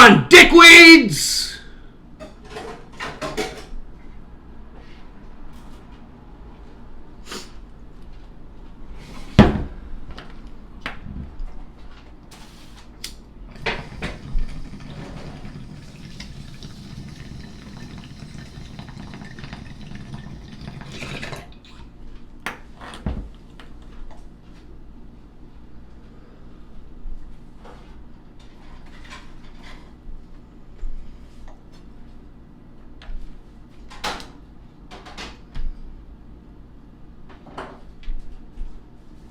on, dickweeds!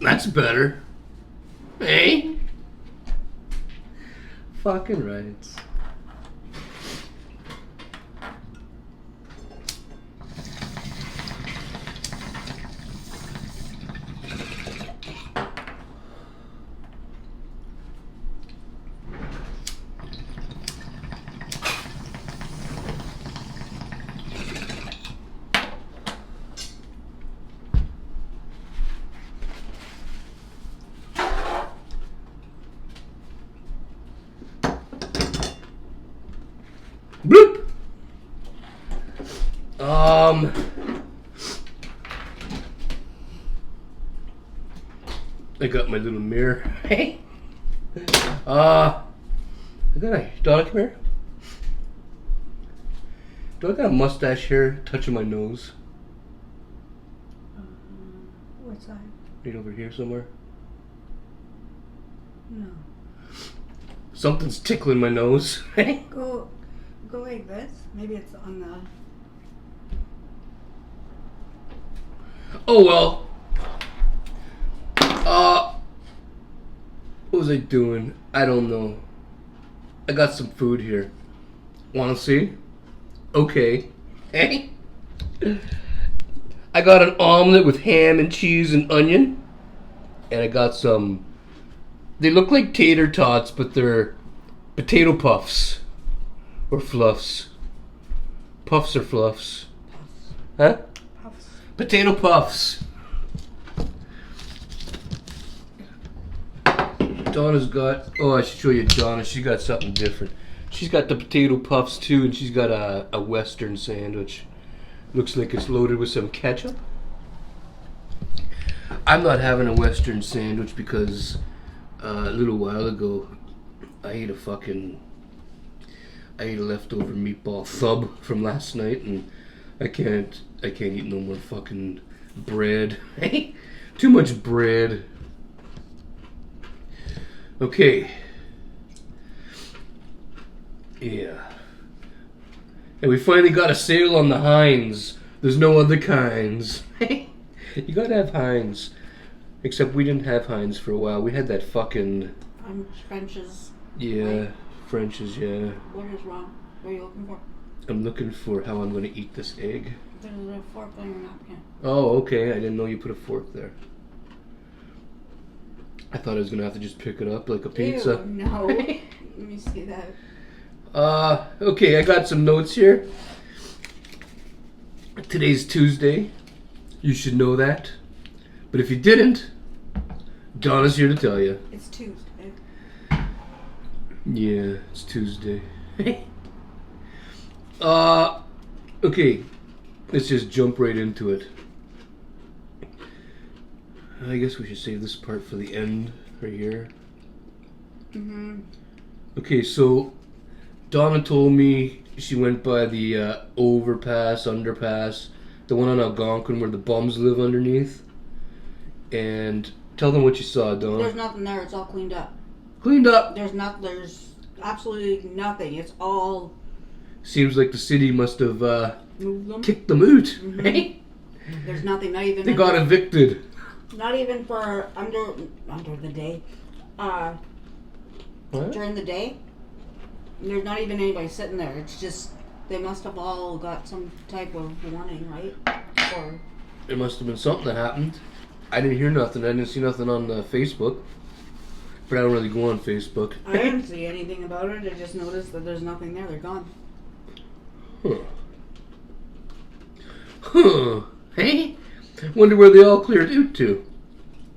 That's better. Hey? Fucking rights. Bloop! I got my little mirror. Hey! I got a... Donna, come here. Do I got a mustache here touching my nose? What side? Right over here somewhere? No. Something's tickling my nose. Go like this. Maybe it's on the... Oh well. What was I doing? I don't know. I got some food here. Wanna see? Okay. Hey? I got an omelet with ham and cheese and onion. And I got some... They look like tater tots, but they're potato puffs. Or fluffs. Puffs or fluffs? Puffs. Huh? Puffs. Potato puffs. Donna's got... Oh, I should show you Donna. She got something different. She's got the potato puffs too, and she's got a Western sandwich. Looks like it's loaded with some ketchup. I'm not having a Western sandwich because a little while ago I ate a leftover meatball thub from last night, and I can't eat no more fucking bread. Too much bread. Okay. Yeah. And we finally got a sale on the Heinz. There's no other kinds. You gotta have Heinz. Except we didn't have Heinz for a while. We had that fucking... French's. Yeah, right? French's, yeah. What is wrong? What are you looking for? I'm looking for how I'm gonna eat this egg. There's a fork on your napkin. Oh, okay. I didn't know you put a fork there. I thought I was gonna have to just pick it up like a pizza. Ew, no. Let me see that. Okay, I got some notes here. Today's Tuesday. You should know that. But if you didn't, Donna's here to tell you. It's Tuesday. Yeah, it's Tuesday. Okay. Let's just jump right into it. I guess we should save this part for the end, right here. Mm-hmm. Okay, so Donna told me she went by the overpass, underpass, the one on Algonquin where the bums live underneath. And tell them what you saw, Donna. There's nothing there. It's all cleaned up. Cleaned up. There's absolutely nothing. It's all... Seems like the city must have moved them. kicked them out. Mm-hmm. There's nothing. Not even... They got evicted. Not even for under the day. What? During the day, there's not even anybody sitting there. It's just they must have all got some type of warning, right? Or It must have been something that happened. I didn't hear nothing. I didn't see nothing on Facebook. But I don't really go on Facebook. I didn't see anything about it. I just noticed that there's nothing there. They're gone. Huh. Hey? Wonder where they all cleared out to.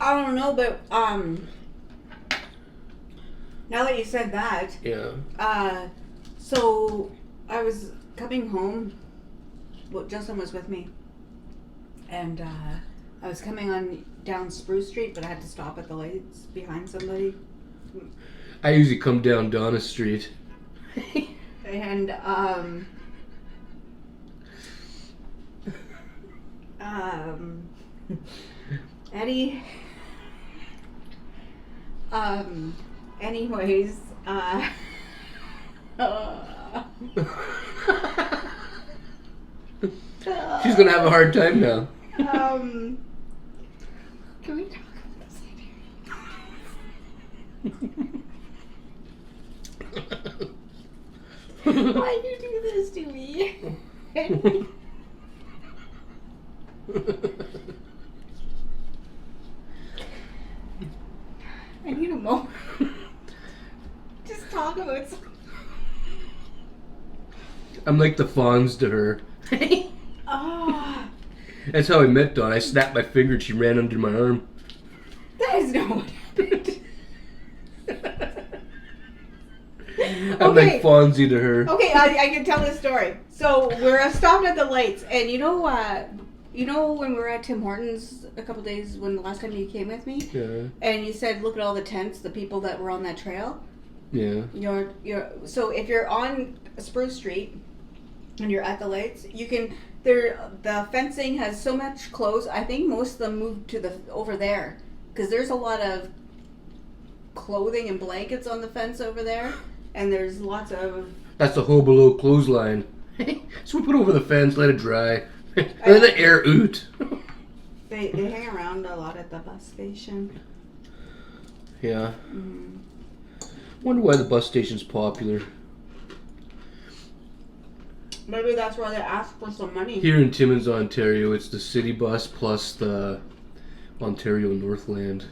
I don't know, but now that you said that, Yeah. So I was coming home. Well, Justin was with me, and I was coming on down Spruce Street, but I had to stop at the lights behind somebody. I usually come down Donna Street. And Eddie. Anyways, She's gonna have a hard time now. Can we talk about this later? Why you do this to me? I need a moment. Just talk about something. I'm like the Fonz to her. Ah, That's how I met Dawn. I snapped my finger and she ran under my arm. that is not what happened. I'm like Fonzie to her. Okay, I can tell this story. So we're stopped at the lights, and you know when we were at Tim Hortons a couple days when the last time you came with me, Yeah. and you said, "Look at all the tents, the people that were on that trail." Yeah. So if you're on Spruce Street and you're at the lights, you can. The fencing has so much clothes. I think most of them moved to over there because there's a lot of clothing and blankets on the fence over there, and there's lots of. That's the Hobolo clothesline. So we put over the fence, let it dry. Let the air oot. They hang around a lot at the bus station. Yeah. Mm. Wonder why the bus station's popular. Maybe that's why they ask for some money. Here in Timmins, Ontario, it's the city bus plus the Ontario Northland.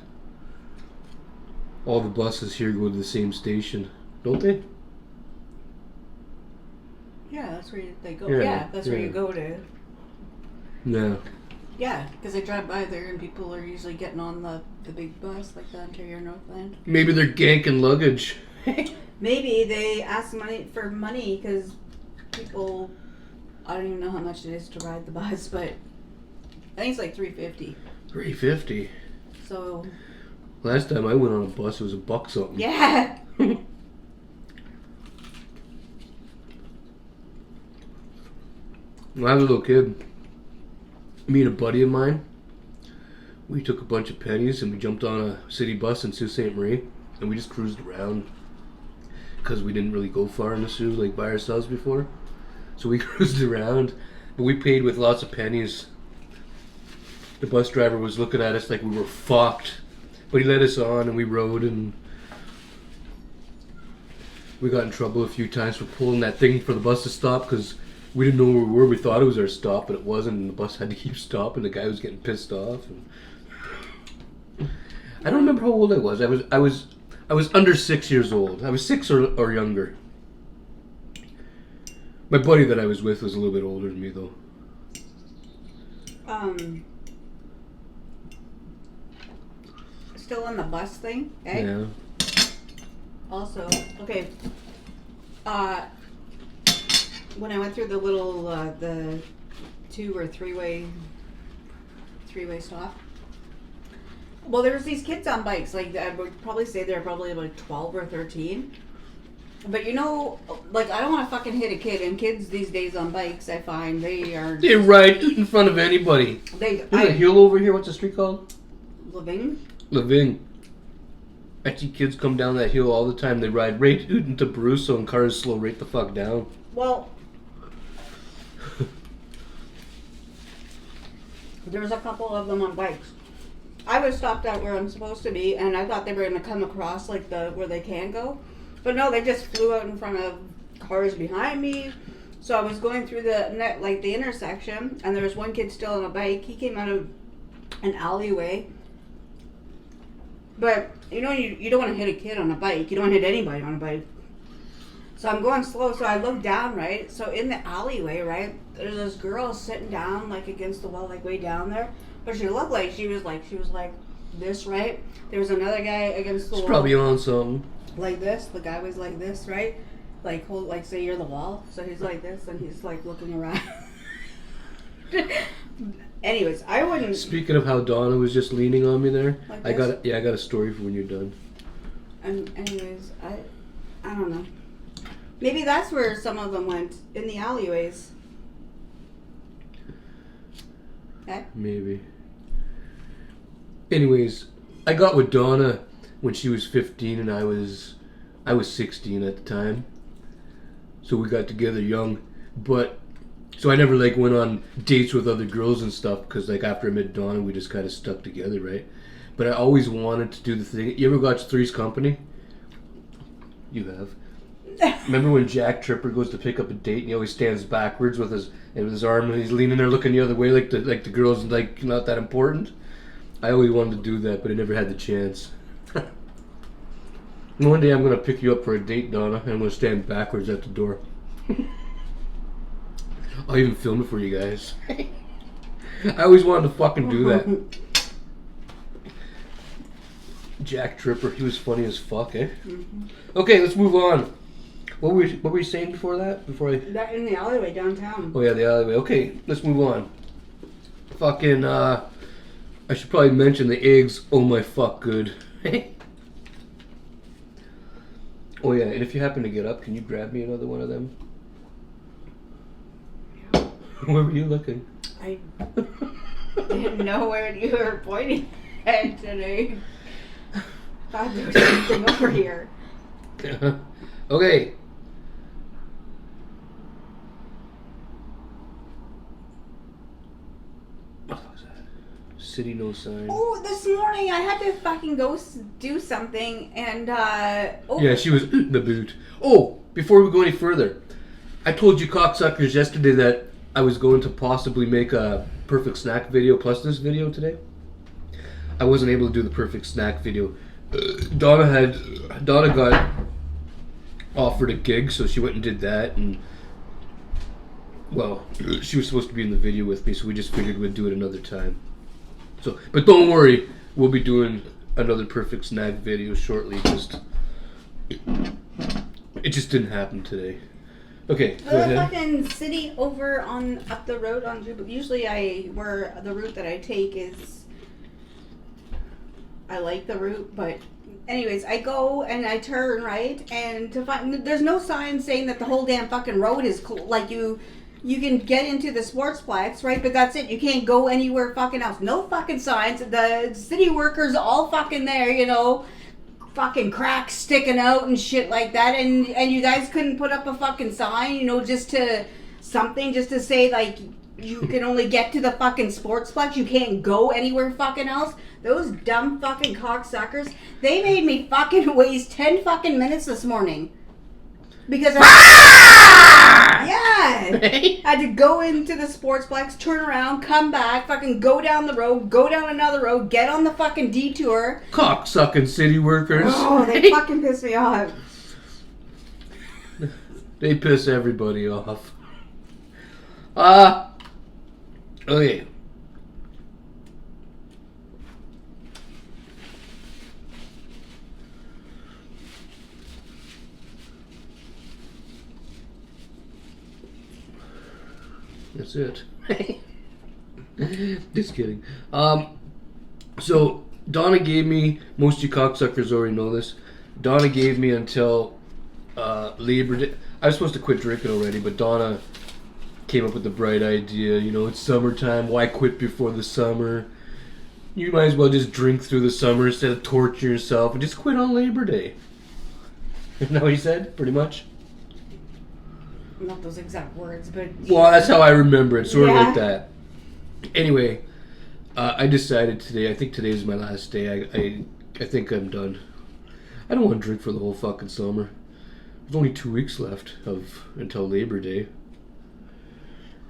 All the buses here go to the same station, don't they? Yeah, that's where they go. Yeah, Yeah, that's where yeah. you go to. No. Yeah, because I drive by there and people are usually getting on the big bus, like the Ontario Northland. Maybe they're ganking luggage. Maybe they ask for money because people. I don't even know how much it is to ride the bus, but I think it's like $3.50. $3.50. So. Last time I went on a bus, it was $1 something. Yeah. When I was a little kid, me and a buddy of mine, we took a bunch of pennies and we jumped on a city bus in Sault Ste. Marie and we just cruised around because we didn't really go far in the Sault like by ourselves before. So we cruised around, but we paid with lots of pennies. The bus driver was looking at us like we were fucked, but he let us on and we rode, and we got in trouble a few times for pulling that thing for the bus to stop because we didn't know where we were. We thought it was our stop, but it wasn't, and the bus had to keep stopping. The guy was getting pissed off. And I don't remember how old I was. I was under 6 years old. I was 6 or younger. My buddy that I was with was a little bit older than me, though. Still on the bus thing, eh? Yeah. Also, okay. When I went through the little, the 2 or 3-way stop. Well, there was these kids on bikes. Like I would probably say they're probably about 12 or 13. But you know, like I don't want to fucking hit a kid. And kids these days on bikes, I find they ride in front of anybody. There's a hill over here. What's the street called? Levin. I see kids come down that hill all the time. They ride right into Baruso and cars slow right the fuck down. Well, there's a couple of them on bikes. I was stopped out where I'm supposed to be, and I thought they were going to come across like where they can go. But no, they just flew out in front of cars behind me. So I was going through the intersection, and there was one kid still on a bike. He came out of an alleyway. But, you know, you don't want to hit a kid on a bike. You don't want to hit anybody on a bike. So I'm going slow, so I look down, right? So in the alleyway, right, there's this girl sitting down, like, against the wall, like, way down there. But she looked like she was like this, right? There was another guy against the wall. It's probably on something. Like this. The guy was like this, right? like hold, like say you're the wall, so he's like this and he's like looking around. Anyways, I wouldn't. Speaking of how Donna was just leaning on me there, Like I this? got a story for when you're done. Anyways, I don't know. Maybe that's where some of them went, in the alleyways. Okay. Maybe. Anyways, I got with Donna when she was 15 and I was 16 at the time. So we got together young, but so I never like went on dates with other girls and stuff because like after I met Donna we just kind of stuck together, right? But I always wanted to do the thing. You ever watch Three's Company? You have. Remember when Jack Tripper goes to pick up a date and he always stands backwards with his arm and he's leaning there looking the other way like the girl's like not that important? I always wanted to do that, but I never had the chance. One day I'm gonna pick you up for a date, Donna, and I'm gonna stand backwards at the door. I'll even film it for you guys. I always wanted to fucking do that. Jack Tripper, he was funny as fuck, eh? Mm-hmm. Okay, let's move on. What were you saying before that? That in the alleyway downtown. Oh yeah, the alleyway. Okay, let's move on. Fucking, I should probably mention the eggs. Oh my fuck, good. Oh yeah, and if you happen to get up, can you grab me another one of them? Yeah. Where were you looking? I didn't know where you were pointing at today. Thought there was something over here. Okay. What was that? City no sign. Oh, this morning I had to fucking go do something and Yeah, she was the boot. Oh, before we go any further, I told you cocksuckers yesterday that I was going to possibly make a perfect snack video plus this video today. I wasn't able to do the perfect snack video. Donna got offered a gig, so she went and did that, and well, she was supposed to be in the video with me, so we just figured we'd do it another time. So, but don't worry, we'll be doing another perfect snack video shortly. It just didn't happen today. Okay, go ahead. The fucking city over up the road on Jubilee. Usually where the route that I take is, I like the route, but anyways, I go and I turn right, and there's no sign saying that the whole damn fucking road is cool. Like you can get into the sportsplex, right? But that's it. You can't go anywhere fucking else. No fucking signs. The city workers all fucking there, you know, fucking cracks sticking out and shit like that. And you guys couldn't put up a fucking sign, you know, just to say like you can only get to the fucking sportsplex. You can't go anywhere fucking else. Those dumb fucking cocksuckers. They made me fucking waste 10 fucking minutes this morning. Because I had to go into the sportsplex, turn around, come back, fucking go down the road, go down another road, get on the fucking detour. Cocksucking city workers. Oh, they fucking piss me off. They piss everybody off. Okay. That's it. Just kidding. So Donna gave me, most of you cocksuckers already know this, Donna gave me until Labor Day. I was supposed to quit drinking already, but Donna came up with the bright idea, you know, it's summertime, why quit before the summer? You might as well just drink through the summer instead of torturing yourself and just quit on Labor Day. Isn't that what he said, pretty much? Not those exact words, but... Well, that's how I remember it, sort of like that. Anyway, I decided today, I think today is my last day, I think I'm done. I don't want to drink for the whole fucking summer. There's only 2 weeks left until Labor Day.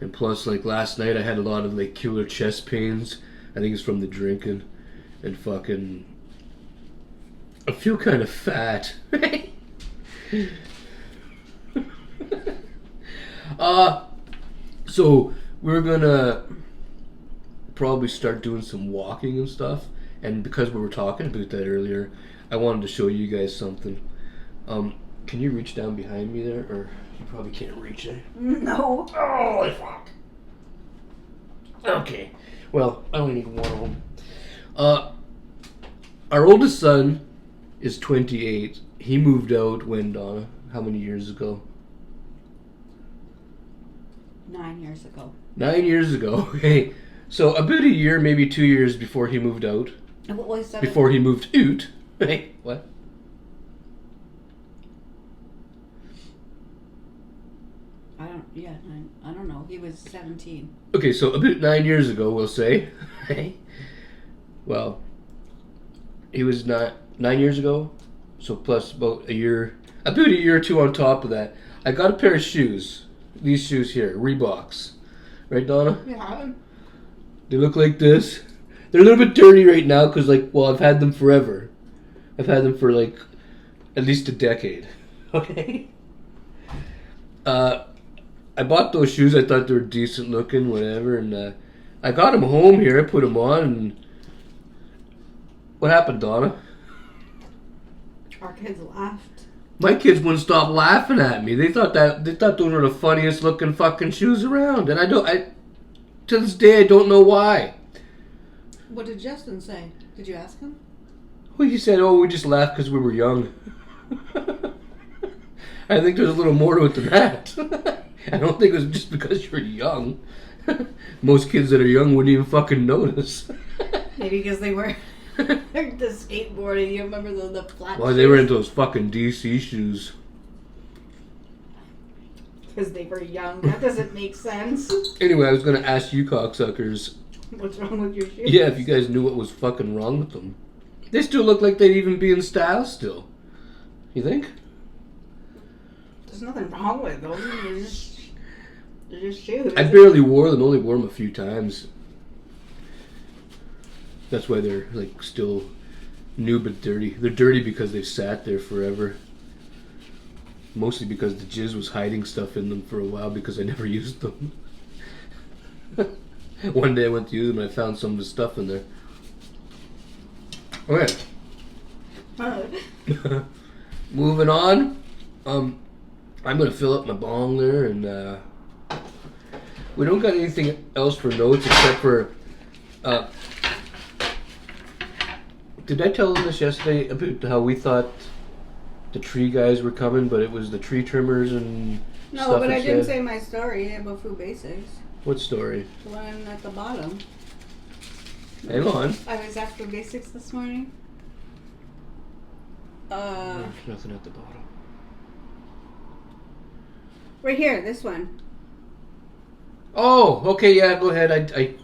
And plus, like, last night I had a lot of, like, killer chest pains. I think it's from the drinking. And fucking... I feel kind of fat. So we're gonna probably start doing some walking and stuff. And because we were talking about that earlier, I wanted to show you guys something. Can you reach down behind me there? Or you probably can't reach it. No. Oh, fuck. Okay. Well, I only need one of them. Our oldest son is 28. He moved out when, Donna? How many years ago? 9 years ago. 9 years ago. Okay. So about a year, maybe 2 years before he moved out. And what was that? Before he moved out. Hey, what? I don't know. He was 17. Okay, so about 9 years ago, we'll say. Hey. Well, he was not 9 years ago, so plus about a year or two on top of that. I got a pair of shoes. These shoes here, Reeboks. Right, Donna? Yeah. They look like this. They're a little bit dirty right now because, I've had them forever. I've had them for, at least a decade. Okay? I bought those shoes. I thought they were decent looking, whatever, and I got them home here. I put them on, and what happened, Donna? Our kids laughed. My kids wouldn't stop laughing at me. They thought those were the funniest looking fucking shoes around, and to this day I don't know why. What did Justin say? Did you ask him? Well, he said, "Oh, we just laughed because we were young." I think there's a little more to it than that. I don't think it was just because you're young. Most kids that are young wouldn't even fucking notice. Maybe because they were the skateboarding. You remember the flat Well, they were into those fucking DC shoes. Because they were young. That doesn't make sense. Anyway, I was going to ask you cocksuckers. What's wrong with your shoes? Yeah, if you guys knew what was fucking wrong with them. They still look like they'd even be in style still. You think? There's nothing wrong with them. They're just shoes. I barely wore them. Only wore them a few times. That's why they're still new but dirty. They're dirty because they've sat there forever. Mostly because the jizz was hiding stuff in them for a while because I never used them. One day I went to use them and I found some of the stuff in there. Okay. Moving on. I'm going to fill up my bong there, and we don't got anything else for notes except for did I tell them this yesterday about how we thought the tree guys were coming, but it was the tree trimmers and no, stuff but instead? I didn't say my story about Food Basics. What story? The one at the bottom. Hang on. I was at Food Basics this morning. There's nothing at the bottom. Right here, this one. Oh, okay, yeah, go ahead. I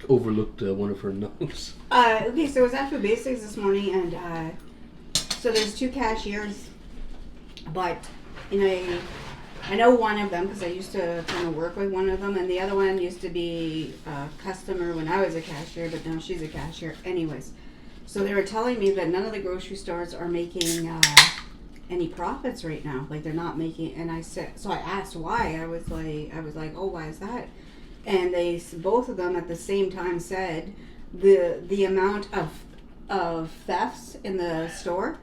overlooked one of her notes. Okay, so I was at Food Basics this morning, and so there's two cashiers, but I know one of them because I used to kind of work with one of them, and the other one used to be a customer when I was a cashier, but now she's a cashier. Anyways, so they were telling me that none of the grocery stores are making any profits right now. Like they're not making. And I said, so I asked why. I was like, oh, why is that? And they both of them at the same time said the amount of thefts in the store,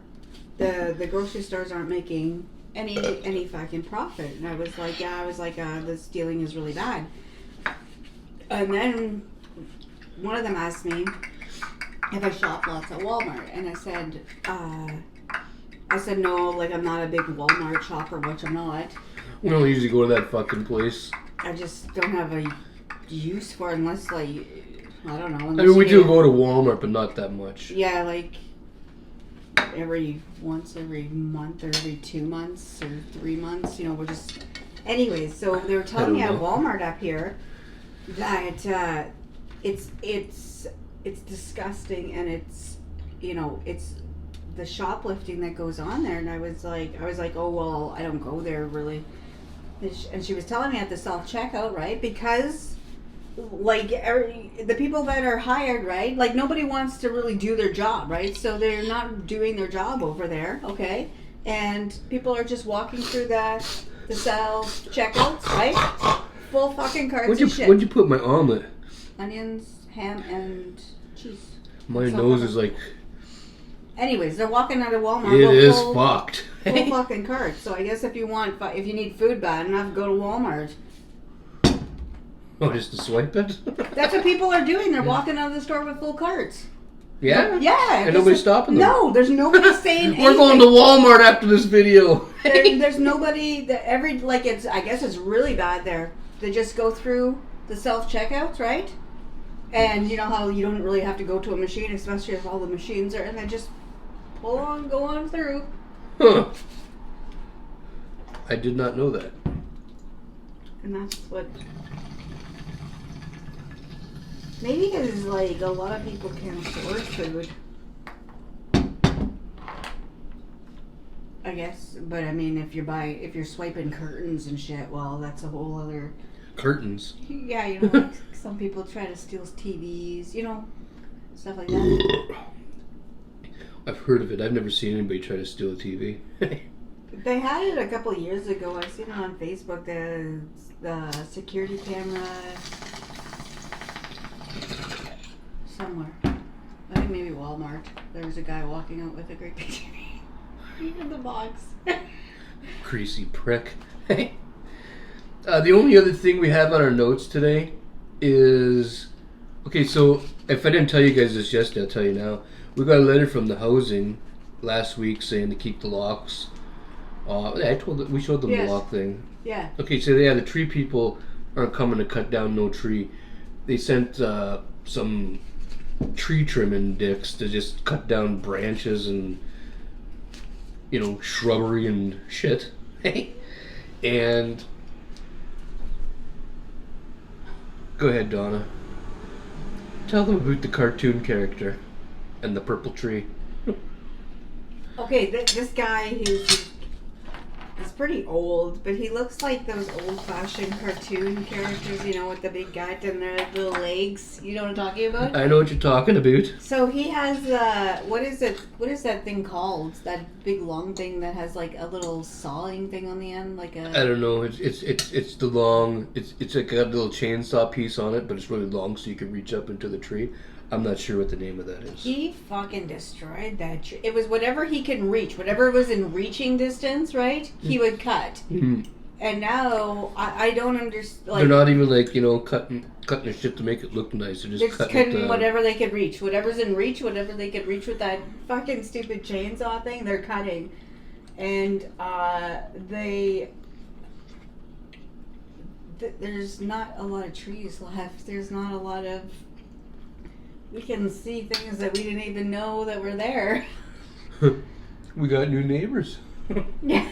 the grocery stores aren't making any fucking profit. And I was like, the stealing is really bad. And then one of them asked me if I shop lots at Walmart, and I said no, like I'm not a big Walmart shopper, which I'm not. We don't usually go to that fucking place. I just don't have a use for it unless I don't know. I mean, we do go to Walmart, but not that much. Yeah, like every month or every 2 months or 3 months, we're just... Anyways, so they were telling me at Walmart up here that it's disgusting, and it's the shoplifting that goes on there. And I was like, oh, well, I don't go there really. And she was telling me at the self-checkout, right? Because the people that are hired, right? Like nobody wants to really do their job, right? So they're not doing their job over there, okay? And people are just walking through the self-checkouts, right? Full fucking carts of shit. What'd you put in my omelet? Onions, ham, and cheese. My nose is like... Anyways, they're walking out of Walmart. It is fucked. full fucking carts. So I guess if you need food bad enough, go to Walmart. Oh, just to swipe it? That's what people are doing. They're walking out of the store with full carts. Yeah? Yeah. And nobody's stopping them? No, there's nobody saying anything. We're going to Walmart after this video. There's nobody that I guess it's really bad there. They just go through the self-checkouts, right? And you know how you don't really have to go to a machine, especially if all the machines are, and they just go on through. Huh. I did not know that. And that's what... Maybe because, like, a lot of people can't afford food. I guess, but I mean, if you're swiping curtains and shit, well, that's a whole other... Curtains? Yeah, you know, like some people try to steal TVs, you know, stuff like that. I've heard of it. I've never seen anybody try to steal a TV. They had it a couple of years ago. I've seen it on Facebook. The security camera somewhere. I think maybe Walmart. There was a guy walking out with a great big TV in the box. Greasy prick. The only other thing we have on our notes today is... Okay, so if I didn't tell you guys this yesterday, I'll tell you now. We got a letter from the housing last week saying to keep the locks. We showed them the lock thing. Yeah. Okay, so yeah, the tree people aren't coming to cut down no tree. They sent some tree trimming dicks to just cut down branches and, you know, shrubbery and shit. And go ahead, Donna. Tell them about the cartoon character and the purple tree. Okay, this guy, he's pretty old, but he looks like those old-fashioned cartoon characters, you know, with the big gut and their little legs. You know what I'm talking about? I know what you're talking about. So he has, what is that thing called? That big long thing that has like a little sawing thing on the end, like a... I don't know. It's the long. It's like got a little chainsaw piece on it, but it's really long, so you can reach up into the tree. I'm not sure what the name of that is. He fucking destroyed that tree. It was whatever he can reach, whatever was in reaching distance, right? He would cut. Mm-hmm. And now I don't understand. Like, they're not even like, you know, cutting the shit to make it look nice. They're just cutting whatever they could reach, whatever's in reach, whatever they could reach with that fucking stupid chainsaw thing. They're cutting, and there's not a lot of trees left. There's not a lot of. We can see things that we didn't even know that were there. We got new neighbors. Yeah.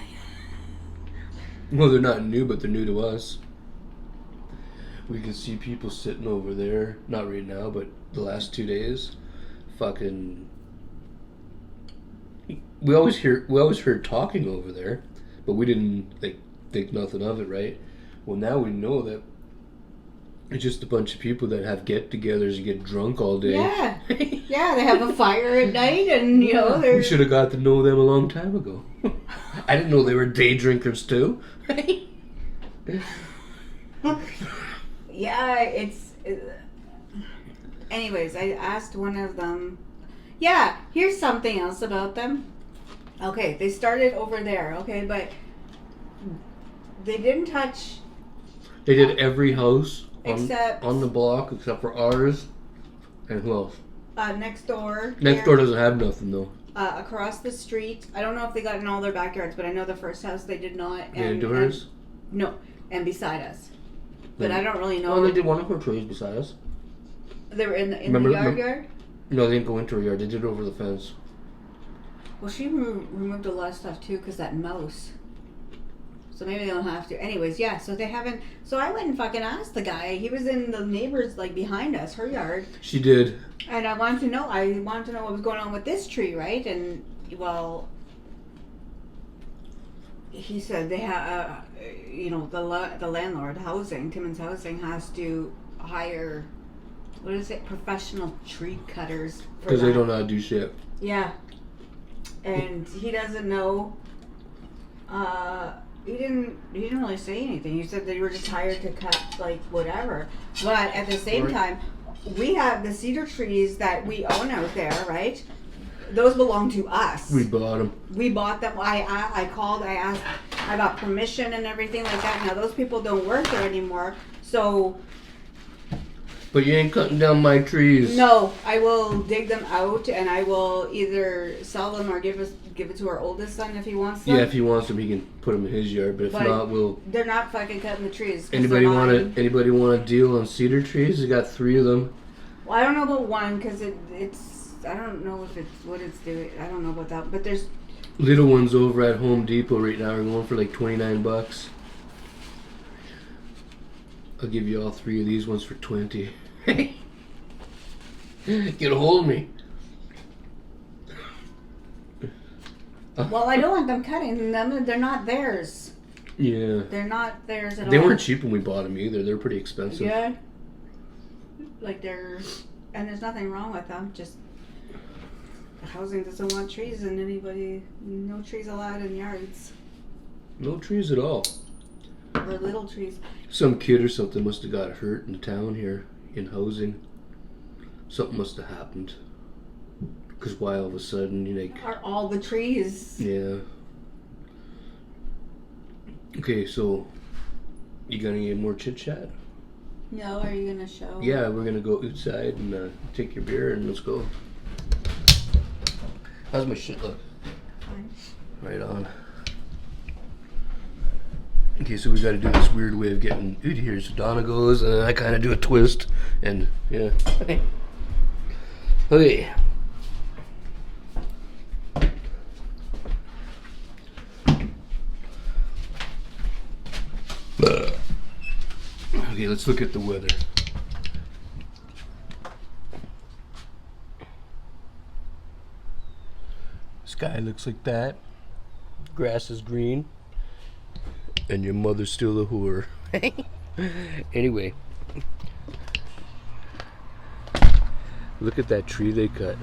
Well, they're not new, but they're new to us. We can see people sitting over there. Not right now, but the last 2 days. Fucking... We always heard talking over there, but we didn't think nothing of it, right? Well, now we know that it's just a bunch of people that have get-togethers and get drunk all day. Yeah. Yeah, they have a fire at night and, you know, they're... We should have got to know them a long time ago. I didn't know they were day drinkers, too. Yeah, it's... Anyways, I asked one of them... Yeah, here's something else about them. Okay, they started over there, okay, but they didn't touch... They did every house except on the block except for ours. And who else? Next door. Next door doesn't have nothing, though. Across the street. I don't know if they got in all their backyards, but I know the first house they did not. And doors? No, and beside us. But I don't really know. Oh, they did one of our trees beside us. They were in the yard? No, they didn't go into her yard. They did it over the fence. Well, she removed a lot of stuff, too, because that mouse. So maybe they don't have to. Anyways, yeah, so they haven't... So I went and fucking asked the guy. He was in the neighbors, like, behind us, her yard. She did. And I wanted to know what was going on with this tree, right? And, well... He said they have, you know, the landlord, Timmins Housing, has to hire... What is it? Professional tree cutters. Because they don't know how to do shit. Yeah. And he doesn't know... He didn't really say anything. He said they were just hired to cut, like, whatever. But at the same time, we have the cedar trees that we own out there, right? those belong to us. We bought them. We bought them. I called. I asked. I got permission and everything like that. Now those people don't work there anymore. So. But you ain't cutting down my trees. No, I will dig them out and I will either sell them or give it to our oldest son if he wants them. Yeah, if he wants them, he can put them in his yard. But if not, we'll. They're not fucking cutting the trees. Anybody want a deal on cedar trees? We got 3 of them. Well, I don't know about one because it's. I don't know if it's what it's doing. I don't know about that. But there's. Little ones over at Home Depot right now are going for like $29. I'll give you all 3 of these ones for 20. Get a hold of me. Well, I don't want them cutting them. They're not theirs. Yeah. They're not theirs at all. They weren't cheap when we bought them either. They're pretty expensive. Yeah. Like and there's nothing wrong with them. Just housing doesn't want trees and no trees allowed in yards. No trees at all. Or little trees. Some kid or something must have got hurt in town here in housing. Something must have happened. Because why all of a sudden, Are all the trees? Yeah. Okay, so you got any more chit chat? No, are you gonna show? Yeah, we're gonna go outside and take your beer and let's go. How's my shit look? Fine. Right on. Okay, so we got to do this weird way of getting out here. So Donna goes, and then I kind of do a twist, and yeah. Okay. Okay, let's look at the weather. Sky looks like that. Grass is green. And your mother's still a whore. Anyway. Look at that tree they cut.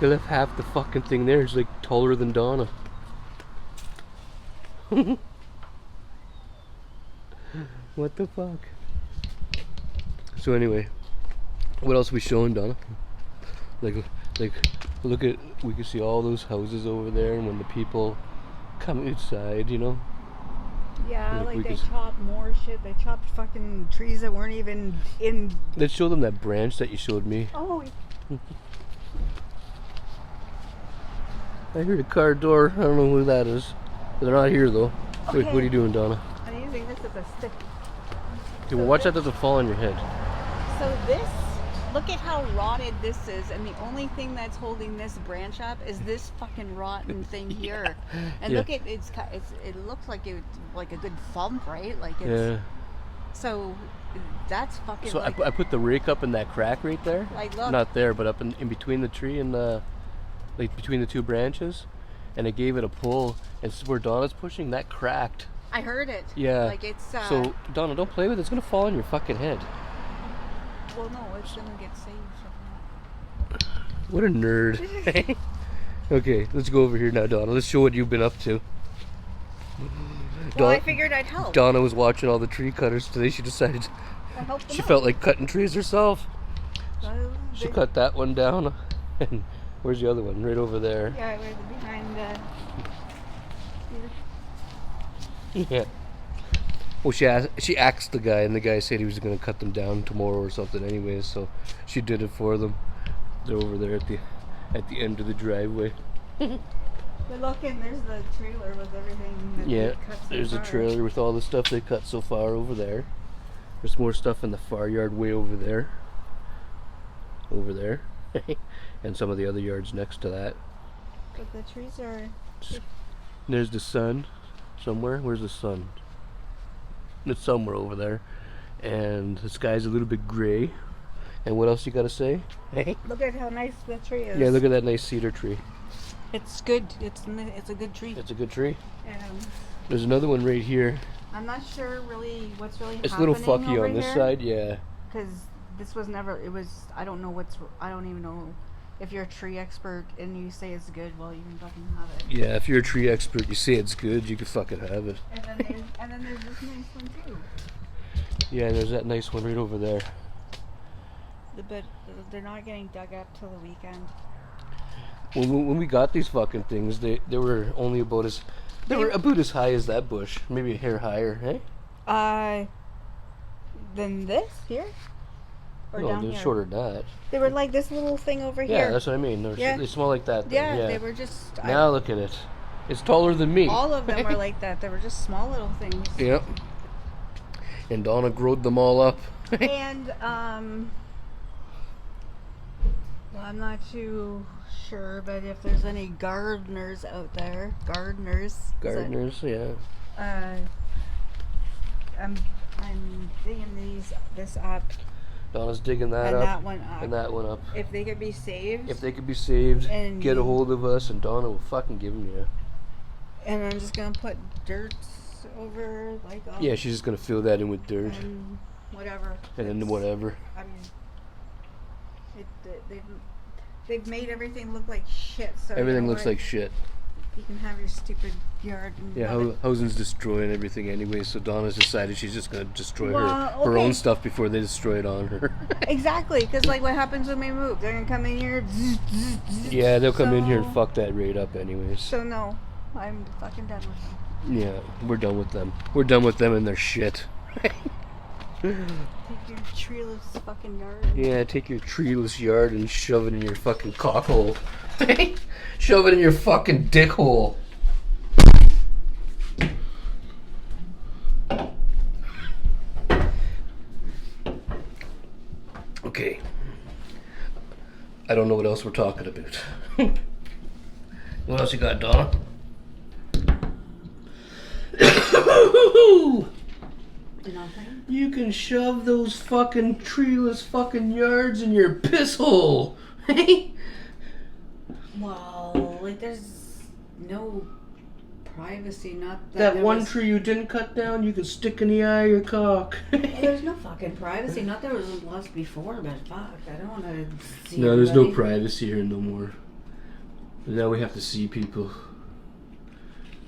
They left half the fucking thing there. It's like taller than Donna. What the fuck? So anyway, what else are we showing, Donna? Like look at, we can see all those houses over there, and when the people come outside, Yeah, like they chopped more shit. They chopped fucking trees that weren't even in. Let's show them that branch that you showed me. Oh. I heard a car door. I don't know who that is. They're not here though. Okay. Wait, what are you doing, Donna? I'm using this as a stick. Okay, well, watch that doesn't fall on your head. So this, look at how rotted this is, and the only thing that's holding this branch up is this fucking rotten thing here. And look at it looks like it's like a good thump, right? Like it's. Yeah. So that's fucking. So I put the rake up in that crack right there. Like look. Not there, but up in between the tree and like between the 2 branches, and I gave it a pull, and this is where Donna's pushing. That cracked. I heard it. Yeah. Like it's. So Donna, don't play with it. It's gonna fall on your fucking head. Well, no, it's gonna get saved. What a nerd. Okay, let's go over here now, Donna. Let's show what you've been up to. Well, I figured I'd help. Donna was watching all the tree cutters today. She decided she felt like cutting trees herself. She cut that one down. And where's the other one? Right over there. Yeah, right behind the. Yeah. Well, she asked the guy, and the guy said he was going to cut them down tomorrow or something anyways, so she did it for them. They're over there at the end of the driveway. But look, and there's the trailer with everything that Yeah, they cut so there's far. a trailer with all the stuff they cut so far over there. There's more stuff in the far yard way over there. Over there. And some of the other yards next to that. But the trees are... There's the sun somewhere. Where's the sun? It's somewhere over there. And the sky's a little bit gray. And what else you gotta say? Look at how nice the tree is. Yeah, look at that nice cedar tree. It's good. It's a good tree. It's a good tree. There's another one right here. I'm not sure really what's really It's a happening little fucky over on this here, side, yeah. Because this was never. It was. I don't even know if you're a tree expert and you say it's good. Well, you can fucking have it. Yeah, if you're a tree expert, you say it's good, you can fucking have it. And then there's this nice one too. Yeah, there's that nice one right over there. But they're not getting dug up till the weekend. When we got these fucking things, they were only about as high as that bush, maybe a hair higher, hey? Than this here? Or No, down they're here? shorter than that. They were like this little thing over Yeah, here. that's what I mean. They smell like that. Then. Yeah, they were just... Now look at it. It's taller than me. All of them were like that. They were just small little things. Yep. And Donna growed them all up. And, well, I'm not too sure, but if there's any gardeners out there, gardeners, yeah. I'm digging this up. Donna's digging that and up. That one up. And that one up. If they could be saved. And get a hold of us, and Donna will fucking give them to you. And I'm just gonna put dirt over, like. Yeah, she's just gonna fill that in with dirt. And whatever. And then whatever. I mean, they've made everything look like shit. So everything looks like shit. You can have your stupid yard. And Housen's destroying everything anyway, so Donna's decided she's just gonna destroy her own stuff before they destroy it on her. Exactly, because like what happens when we move? They're gonna come in here. Yeah, they'll come in here and fuck that rate up anyways. So no, I'm fucking done with them. Yeah, we're done with them. We're done with them and their shit. Take your treeless fucking yard. Yeah, take your treeless yard and shove it in your fucking cock hole. Shove it in your fucking dick hole. Okay. I don't know what else we're talking about. What else you got, Donna? Nothing. You can shove those fucking treeless fucking yards in your piss hole. Well, like there's no privacy, not that one tree you didn't cut down, you can stick in the eye of your cock. There's no fucking privacy. Not there was lots before, but fuck, I don't want to see. No, there's no privacy here no more. Now we have to see people.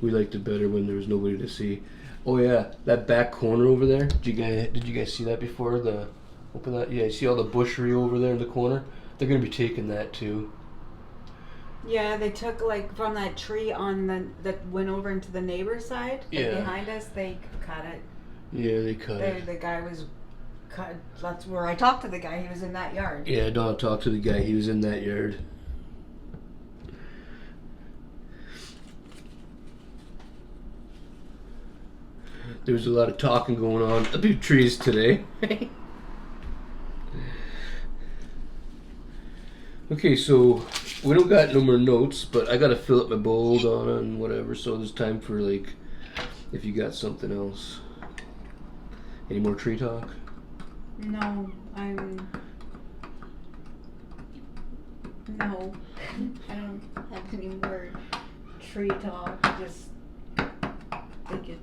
We liked it better when there was nobody to see. Oh yeah, that back corner over there. Did you guys see that before? Open that. Yeah, you see all the bushery over there in the corner. They're gonna be taking that too. Yeah, they took like from that tree that went over into the neighbor's side. Like behind us, they cut it. Yeah, they cut it. The guy was cut. That's where I talked to the guy. He was in that yard. Yeah, Don talked to the guy. He was in that yard. There was a lot of talking going on about trees today. Okay, so we don't got no more notes, but I gotta fill up my bowl, Donna, and whatever, so there's time for, like, if you got something else. Any more tree talk? No, I don't have any more tree talk. I just think it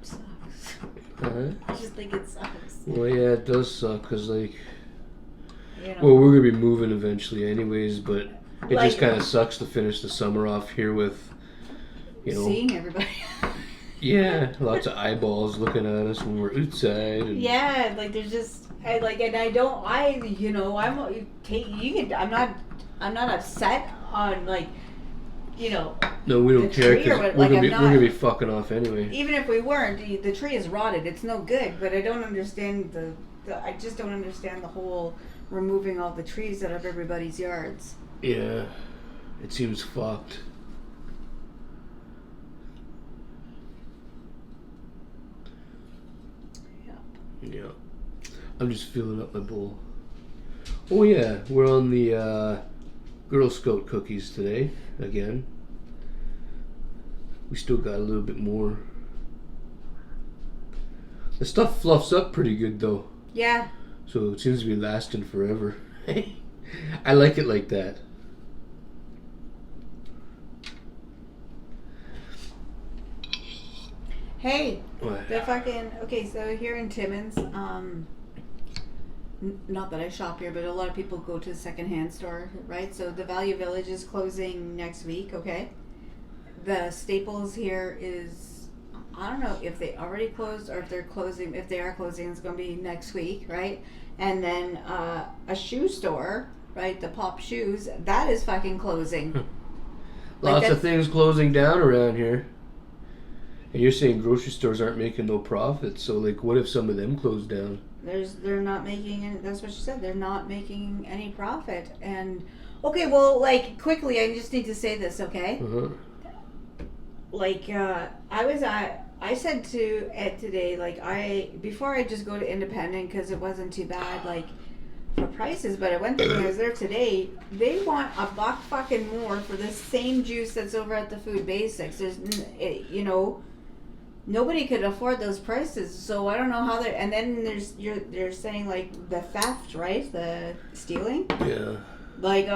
sucks. I just think it sucks. Well, yeah, it does suck, because, like, you know, well, we're going to be moving eventually anyways, but it just kind of sucks to finish the summer off here with, seeing everybody. Yeah, lots of eyeballs looking at us when we're outside. And yeah, like there's just, I'm not upset on, like, no, we don't care because we're gonna be fucking off anyway. Even if we weren't, the tree is rotted. It's no good. But I don't understand I just don't understand the whole removing all the trees out of everybody's yards. Yeah, it seems fucked. Yeah, I'm just filling up my bowl. Oh yeah, we're on the Girl Scout cookies today again. We still got a little bit more. The stuff fluffs up pretty good though. Yeah. So it seems to be lasting forever. I like it like that. Hey, what? so here in Timmins, not that I shop here, but a lot of people go to the secondhand store, right? So the Value Village is closing next week, okay? The Staples here is, I don't know if they already closed or if they're closing. If they are closing, it's going to be next week, right? And then a shoe store, right? The pop shoes, that is fucking closing. Lots of things closing down around here. And you're saying grocery stores aren't making no profit. So, like, what if some of them close down? They're not making any, that's what she said. They're not making any profit. And, okay, well, like, quickly, I just need to say this, okay? Uh-huh. Like, I said to Ed today, like, before I just go to independent, because it wasn't too bad, like, for prices, but I went there when I was there today. They want $1 fucking more for the same juice that's over at the Food Basics. There's, you know, nobody could afford those prices, so I don't know how they're. And then they're saying like the theft, right? The stealing. Yeah. Like,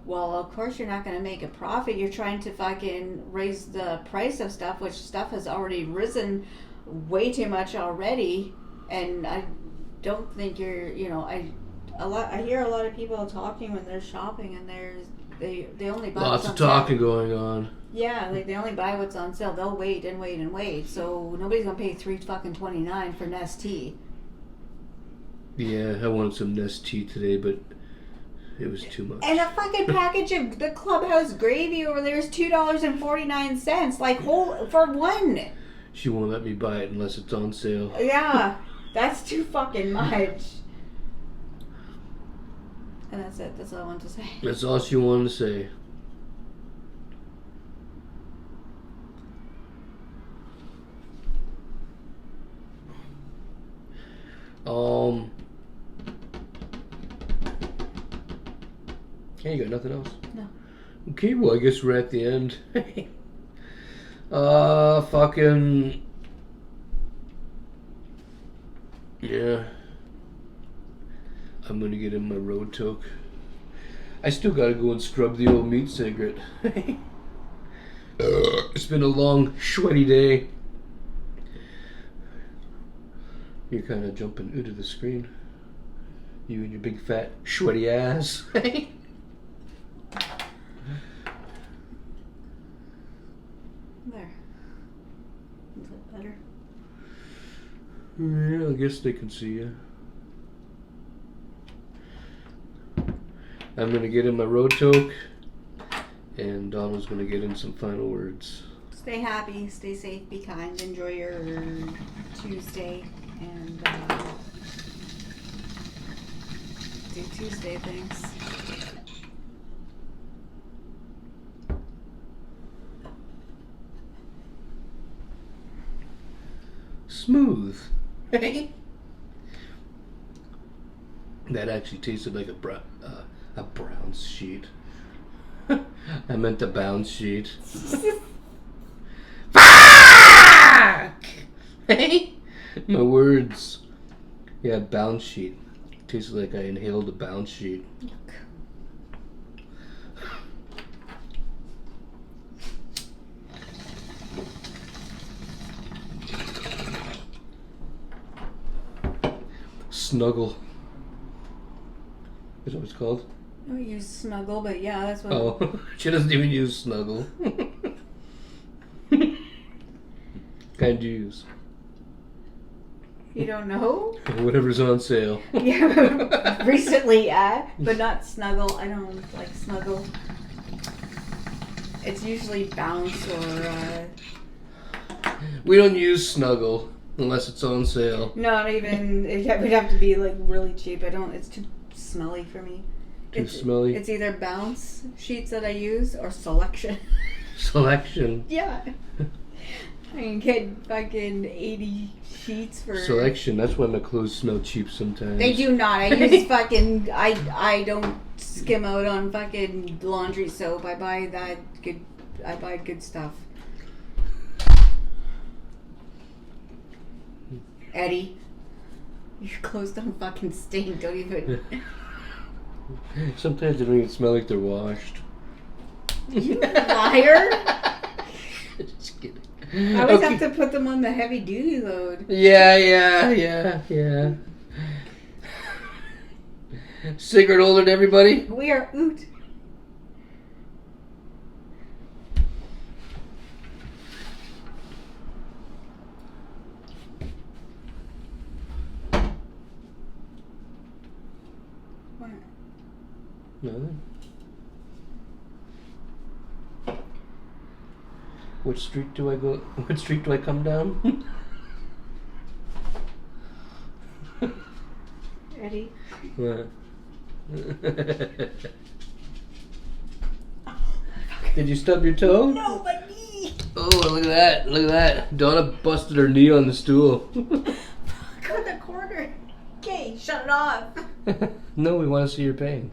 well, of course you're not going to make a profit. You're trying to fucking raise the price of stuff, which stuff has already risen way too much already. And I don't think you're, you know, I hear a lot of people talking when they're shopping, and they only buy lots of talking going on. Yeah, like they only buy what's on sale. They'll wait and wait and wait. So nobody's gonna pay $3.29 for Nestea. Yeah, I wanted some Nestea today, but it was too much. And a fucking package of the Clubhouse gravy over there is $2.49, like whole for one. She won't let me buy it unless it's on sale. Yeah, that's too fucking much. And that's it. That's all I wanted to say. That's all she wanted to say. Okay, you got nothing else? No. Okay, well, I guess we're at the end. Fucking... Yeah. I'm gonna get in my road toque. I still gotta go and scrub the old meat cigarette. It's been a long, sweaty day. You're kind of jumping out of the screen. You and your big fat sweaty ass. There. Is that better? Yeah, I guess they can see you. I'm gonna get in my road toque, and Donna's gonna get in some final words. Stay happy, stay safe, be kind, enjoy your Tuesday, and do Tuesday things. Smooth. That actually tasted like a bounce sheet. I meant a bounce sheet. Fuck! Hey, my words. Yeah, bounce sheet. Tasted like I inhaled a bounce sheet. Snuggle. Is that what it's called? I don't use snuggle, but yeah, that's what. Oh, she doesn't even use snuggle. Kind do you use? You don't know? Whatever's on sale. Yeah, recently, yeah, but not snuggle. I don't like snuggle. It's usually bounce or. We don't use snuggle unless it's on sale. Not even. It would have to be like really cheap. I don't. It's too smelly for me. Too smelly? It's either bounce sheets that I use or selection. Selection? Yeah. I can get fucking 80 sheets for... Selection, that's why my clothes smell cheap sometimes. They do not. I use fucking... I don't skim out on fucking laundry soap. I buy good stuff. Eddie, your clothes don't fucking stink. Don't even... Sometimes they don't even smell like they're washed. You liar! Just kidding. I always have to put them on the heavy duty load. Yeah. Cigarette holder to everybody. We are oot. No. Which street do I go? Which street do I come down? Eddie. What? Did you stub your toe? No, my knee. Oh, look at that! Look at that! Donna busted her knee on the stool. Cut the corner. Okay, shut it off. No, we want to see your pain.